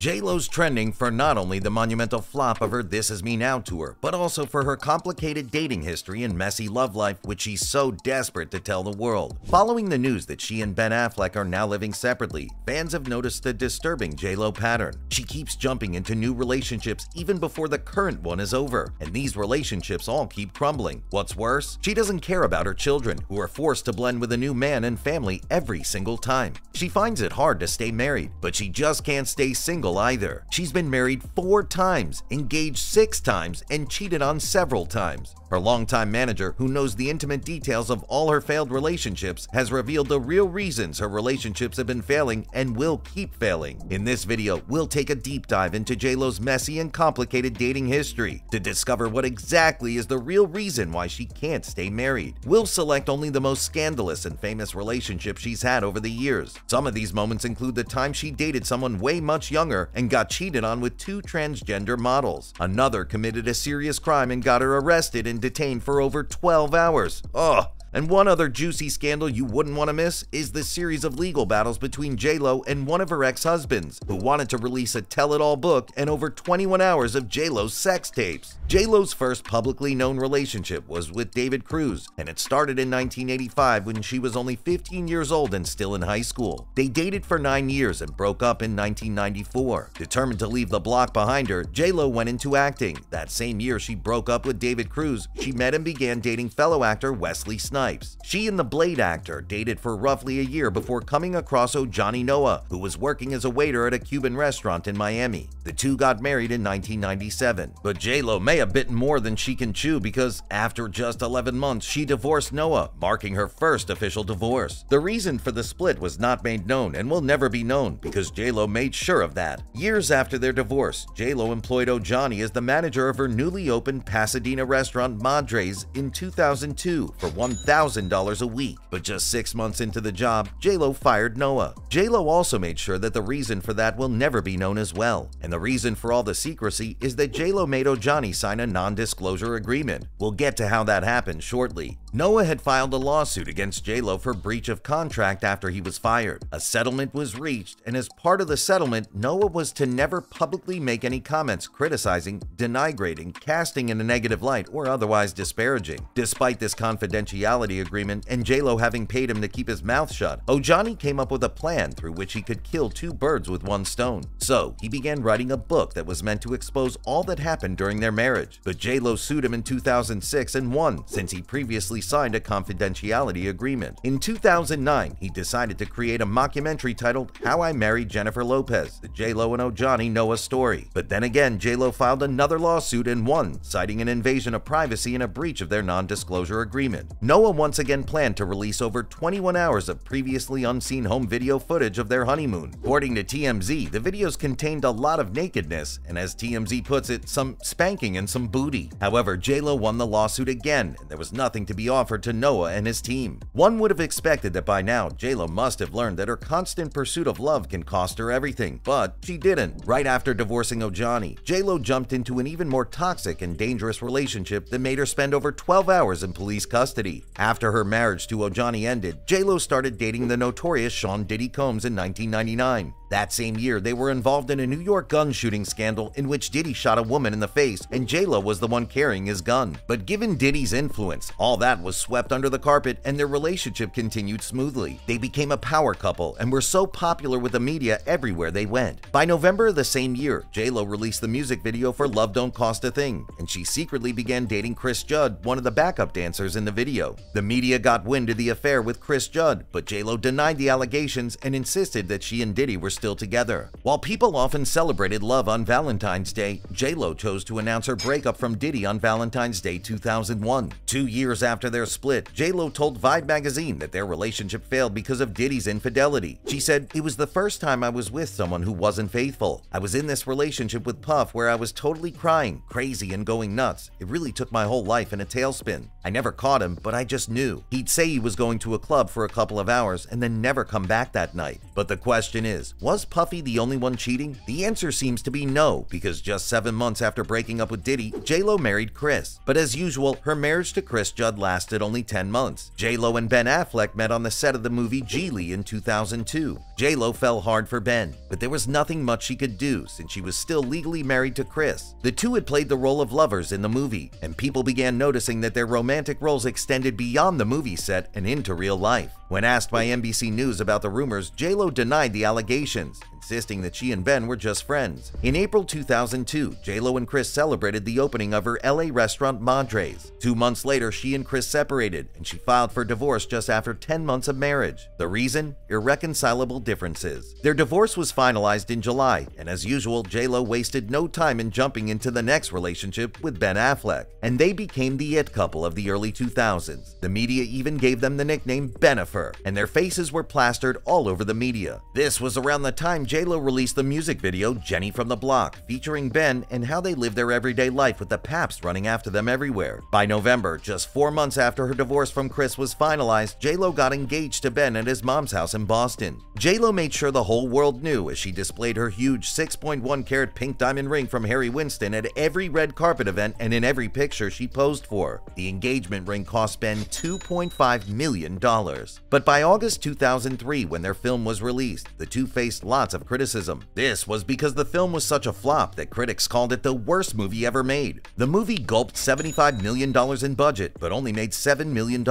J-Lo's trending for not only the monumental flop of her This Is Me Now tour, but also for her complicated dating history and messy love life which she's so desperate to tell the world. Following the news that she and Ben Affleck are now living separately, fans have noticed a disturbing J-Lo pattern. She keeps jumping into new relationships even before the current one is over, and these relationships all keep crumbling. What's worse, she doesn't care about her children, who are forced to blend with a new man and family every single time. She finds it hard to stay married, but she just can't stay single either. She's been married 4 times, engaged 6 times, and cheated on several times. Her longtime manager, who knows the intimate details of all her failed relationships, has revealed the real reasons her relationships have been failing and will keep failing. In this video, we'll take a deep dive into J-Lo's messy and complicated dating history to discover what exactly is the real reason why she can't stay married. We'll select only the most scandalous and famous relationships she's had over the years. Some of these moments include the time she dated someone way much younger and got cheated on with 2 transgender models. Another committed a serious crime and got her arrested and detained for over 12 hours. Ugh. And one other juicy scandal you wouldn't want to miss is the series of legal battles between J-Lo and one of her ex-husbands, who wanted to release a tell-it-all book and over 21 hours of J-Lo's sex tapes. J-Lo's first publicly known relationship was with David Cruz, and it started in 1985 when she was only 15 years old and still in high school. They dated for 9 years and broke up in 1994. Determined to leave the block behind her, J-Lo went into acting. That same year she broke up with David Cruz, she met and began dating fellow actor Wesley Snipes. She and the Blade actor dated for roughly a year before coming across Johnny Noah, who was working as a waiter at a Cuban restaurant in Miami. The two got married in 1997. But J-Lo may have bitten more than she can chew, because after just 11 months, she divorced Noah, marking her first official divorce. The reason for the split was not made known and will never be known, because J-Lo made sure of that. Years after their divorce, J-Lo employed Johnny as the manager of her newly opened Pasadena restaurant Madres in 2002 for $1,000 a week. But just 6 months into the job, J-Lo fired Noah. J-Lo also made sure that the reason for that will never be known as well. And the reason for all the secrecy is that J-Lo made Johnny sign a non-disclosure agreement. We'll get to how that happened shortly. Noah had filed a lawsuit against J-Lo for breach of contract after he was fired. A settlement was reached, and as part of the settlement, Noah was to never publicly make any comments criticizing, denigrating, casting in a negative light, or otherwise disparaging. Despite this confidentiality agreement and J-Lo having paid him to keep his mouth shut, Johnny came up with a plan through which he could kill 2 birds with 1 stone. So he began writing a book that was meant to expose all that happened during their marriage. But J-Lo sued him in 2006 and won, since he previously signed a confidentiality agreement. In 2009, he decided to create a mockumentary titled How I Married Jennifer Lopez, the J-Lo and Johnny Noah story. But then again, J-Lo filed another lawsuit and won, citing an invasion of privacy and a breach of their non-disclosure agreement. Noah once again planned to release over 21 hours of previously unseen home video footage of their honeymoon. According to TMZ, the videos contained a lot of nakedness, and as TMZ puts it, some spanking and some booty. However, J-Lo won the lawsuit again, and there was nothing to be offered to Noah and his team. One would have expected that by now, J-Lo must have learned that her constant pursuit of love can cost her everything, but she didn't. Right after divorcing Johnny, J-Lo jumped into an even more toxic and dangerous relationship that made her spend over 12 hours in police custody. After her marriage to Johnny ended, J-Lo started dating the notorious Sean Diddy Combs in 1999. That same year, they were involved in a New York gun shooting scandal in which Diddy shot a woman in the face and J-Lo was the one carrying his gun. But given Diddy's influence, all that was swept under the carpet and their relationship continued smoothly. They became a power couple and were so popular with the media everywhere they went. By November of the same year, J-Lo released the music video for Love Don't Cost a Thing, and she secretly began dating Chris Judd, one of the backup dancers in the video. The media got wind of the affair with Chris Judd, but J-Lo denied the allegations and insisted that she and Diddy were still together. While people often celebrated love on Valentine's Day, J-Lo chose to announce her breakup from Diddy on Valentine's Day 2001. 2 years after their split, J-Lo told Vibe magazine that their relationship failed because of Diddy's infidelity. She said, "It was the first time I was with someone who wasn't faithful. I was in this relationship with Puff where I was totally crying, crazy, and going nuts. It really took my whole life in a tailspin. I never caught him, but I just knew. He'd say he was going to a club for a couple of hours and then never come back that night." But the question is, was Puffy the only one cheating? The answer seems to be no, because just 7 months after breaking up with Diddy, J-Lo married Chris. But as usual, her marriage to Chris Judd lasted only 10 months. J-Lo and Ben Affleck met on the set of the movie Geely in 2002. J-Lo fell hard for Ben, but there was nothing much she could do since she was still legally married to Chris. The two had played the role of lovers in the movie, and people began noticing that their romantic roles extended beyond the movie set and into real life. When asked by NBC News about the rumors, J-Lo denied the allegations, insisting that she and Ben were just friends. In April 2002, J-Lo and Chris celebrated the opening of her LA restaurant Madres. 2 months later, she and Chris separated, and she filed for divorce just after 10 months of marriage. The reason? Irreconcilable differences. Their divorce was finalized in July, and as usual, J-Lo wasted no time in jumping into the next relationship with Ben Affleck, and they became the it couple of the early 2000s. The media even gave them the nickname Ben Affleck, and their faces were plastered all over the media. This was around the time J-Lo released the music video Jenny from the Block, featuring Ben and how they live their everyday life with the paps running after them everywhere. By November, just 4 months after her divorce from Chris was finalized, J-Lo got engaged to Ben at his mom's house in Boston. J-Lo made sure the whole world knew as she displayed her huge 6.1 carat pink diamond ring from Harry Winston at every red carpet event and in every picture she posed for. The engagement ring cost Ben $2.5 million. But by August 2003, when their film was released, the two faced lots of criticism. This was because the film was such a flop that critics called it the worst movie ever made. The movie gulped $75 million in budget, but only made $7 million.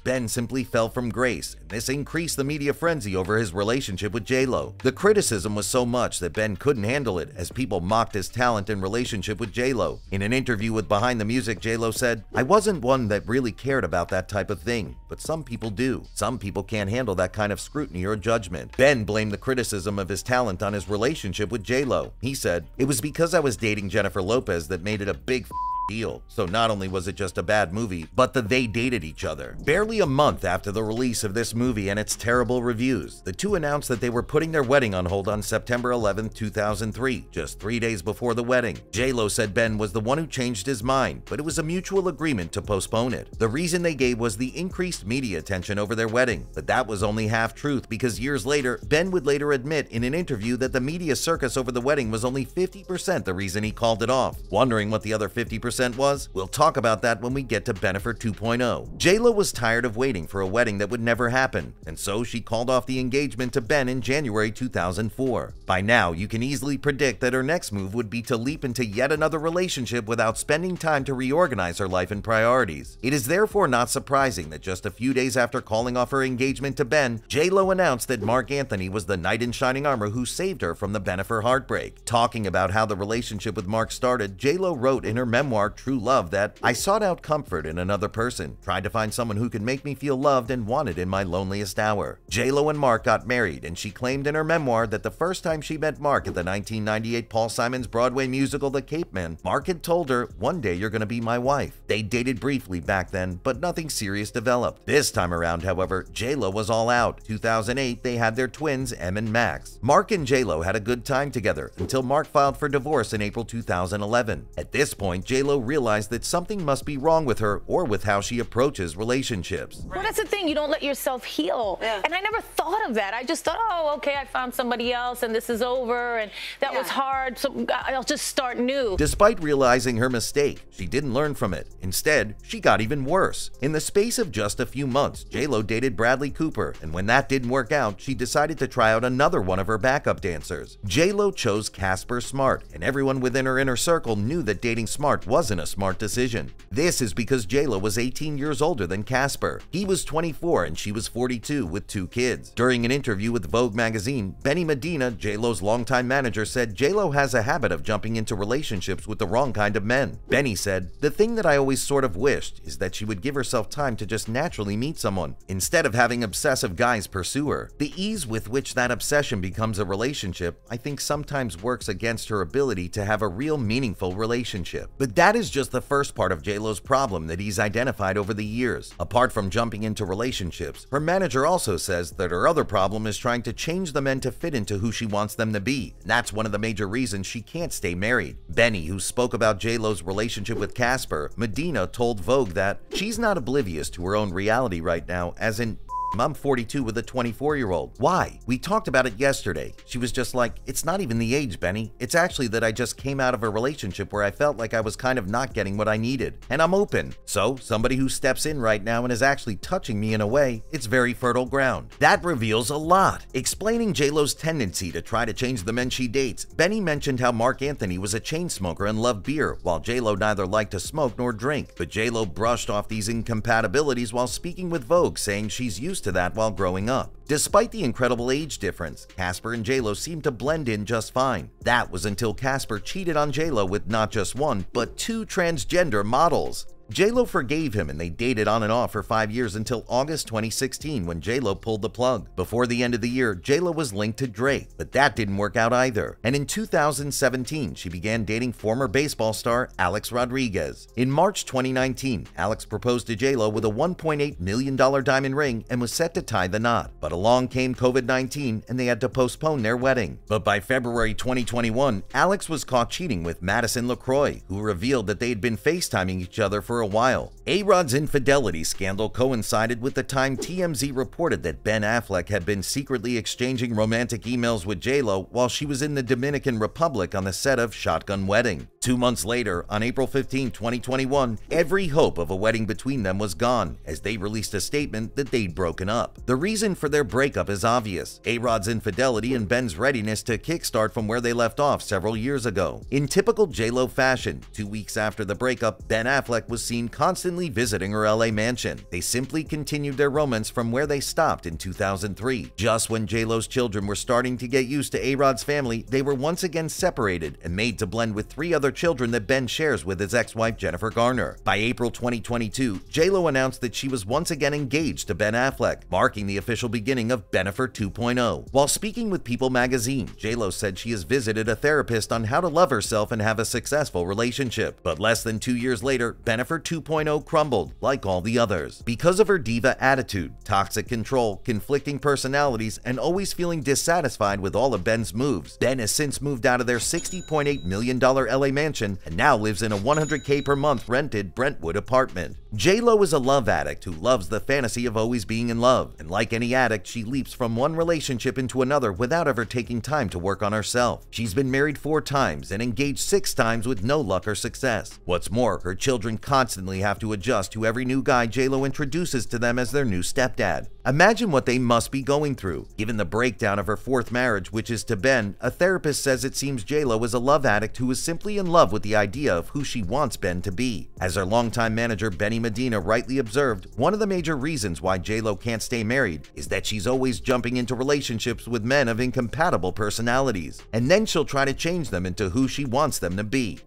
Ben simply fell from grace, and this increased the media frenzy over his relationship with J-Lo. The criticism was so much that Ben couldn't handle it, as people mocked his talent and relationship with J-Lo. In an interview with Behind the Music, J-Lo said, "I wasn't one that really cared about that type of thing, but some people do. Some people can't handle that kind of scrutiny or judgment." Ben blamed the criticism of his talent on his relationship with J-Lo. He said, "It was because I was dating Jennifer Lopez that made it a big deal. So not only was it just a bad movie, but they dated each other." Barely a month after the release of this movie and its terrible reviews, the two announced that they were putting their wedding on hold on September 11, 2003, just 3 days before the wedding. J-Lo said Ben was the one who changed his mind, but it was a mutual agreement to postpone it. The reason they gave was the increased media attention over their wedding, but that was only half truth because years later, Ben would later admit in an interview that the media circus over the wedding was only 50% the reason he called it off. Wondering what the other 50% was? We'll talk about that when we get to Ben Affleck 2.0. J-Lo was tired of waiting for a wedding that would never happen, and so she called off the engagement to Ben in January 2004. By now, you can easily predict that her next move would be to leap into yet another relationship without spending time to reorganize her life and priorities. It is therefore not surprising that just a few days after calling off her engagement to Ben, J-Lo announced that Marc Anthony was the knight in shining armor who saved her from the Ben Affleck heartbreak. Talking about how the relationship with Marc started, J-Lo wrote in her memoir True Love that, "I sought out comfort in another person, tried to find someone who could make me feel loved and wanted in my loneliest hour." J-Lo and Marc got married, and she claimed in her memoir that the first time she met Marc at the 1998 Paul Simon's Broadway musical The Capeman, Marc had told her, "One day you're gonna be my wife." They dated briefly back then, but nothing serious developed. This time around, however, J-Lo was all out. 2008, they had their twins, Em and Max. Marc and J-Lo had a good time together until Marc filed for divorce in April 2011. At this point, J-Lo realized that something must be wrong with her or with how she approaches relationships. Well, that's the thing. You don't let yourself heal. Yeah. And I never thought of that. I just thought, oh, okay, I found somebody else and this is over and that was hard, so I'll just start new. Despite realizing her mistake, she didn't learn from it. Instead, she got even worse. In the space of just a few months, J-Lo dated Bradley Cooper, and when that didn't work out, she decided to try out another one of her backup dancers. J-Lo chose Casper Smart, and everyone within her inner circle knew that dating Smart wasn't a smart decision. This is because J-Lo was 18 years older than Casper. He was 24 and she was 42 with 2 kids. During an interview with Vogue magazine, Benny Medina, J-Lo's longtime manager, said J-Lo has a habit of jumping into relationships with the wrong kind of men. Benny said, "The thing that I always sort of wished is that she would give herself time to just naturally meet someone, instead of having obsessive guys pursue her. The ease with which that obsession becomes a relationship, I think sometimes works against her ability to have a real meaningful relationship." But that is just the first part of J-Lo's problem that he's identified over the years. Apart from jumping into relationships, her manager also says that her other problem is trying to change the men to fit into who she wants them to be. And that's one of the major reasons she can't stay married. Benny, who spoke about J-Lo's relationship with Casper, Medina told Vogue that she's not oblivious to her own reality right now, as in I'm 42 with a 24-year-old. Why? We talked about it yesterday. She was just like, it's not even the age, Benny. It's actually that I just came out of a relationship where I felt like I was kind of not getting what I needed. And I'm open. So, somebody who steps in right now and is actually touching me in a way, it's very fertile ground. That reveals a lot. Explaining J-Lo's tendency to try to change the men she dates, Benny mentioned how Mark Anthony was a chain smoker and loved beer, while J-Lo neither liked to smoke nor drink. But J-Lo brushed off these incompatibilities while speaking with Vogue, saying she's used to that while growing up. Despite the incredible age difference, Casper and J-Lo seemed to blend in just fine. That was until Casper cheated on J-Lo with not just one, but two transgender models. J-Lo forgave him and they dated on and off for 5 years until August 2016 when J-Lo pulled the plug. Before the end of the year, J-Lo was linked to Drake, but that didn't work out either. And in 2017, she began dating former baseball star Alex Rodriguez. In March 2019, Alex proposed to J-Lo with a $1.8 million diamond ring and was set to tie the knot. But along came COVID-19 and they had to postpone their wedding. But by February 2021, Alex was caught cheating with Madison LaCroix, who revealed that they had been FaceTiming each other for a while. A-Rod's infidelity scandal coincided with the time TMZ reported that Ben Affleck had been secretly exchanging romantic emails with J-Lo while she was in the Dominican Republic on the set of Shotgun Wedding. 2 months later, on April 15, 2021, every hope of a wedding between them was gone, as they released a statement that they'd broken up. The reason for their breakup is obvious: A-Rod's infidelity and Ben's readiness to kickstart from where they left off several years ago. In typical J-Lo fashion, 2 weeks after the breakup, Ben Affleck was seen constantly visiting her LA mansion. They simply continued their romance from where they stopped in 2003. Just when J-Lo's children were starting to get used to A-Rod's family, they were once again separated and made to blend with 3 other children that Ben shares with his ex-wife Jennifer Garner. By April 2022, J-Lo announced that she was once again engaged to Ben Affleck, marking the official beginning of Bennifer 2.0. While speaking with People magazine, J-Lo said she has visited a therapist on how to love herself and have a successful relationship. But less than 2 years later, Bennifer 2.0 crumbled like all the others. Because of her diva attitude, toxic control, conflicting personalities, and always feeling dissatisfied with all of Ben's moves, Ben has since moved out of their $60.8 million LA mansion and now lives in a $100K per month rented Brentwood apartment. J-Lo is a love addict who loves the fantasy of always being in love, and like any addict, she leaps from one relationship into another without ever taking time to work on herself. She's been married 4 times and engaged 6 times with no luck or success. What's more, her children constantly have to adjust to every new guy J-Lo introduces to them as their new stepdad. Imagine what they must be going through. Given the breakdown of her 4th marriage, which is to Ben, a therapist says it seems J-Lo is a love addict who is simply in love with the idea of who she wants Ben to be. As her longtime manager Benny Medina rightly observed, one of the major reasons why J-Lo can't stay married is that she's always jumping into relationships with men of incompatible personalities, and then she'll try to change them into who she wants them to be.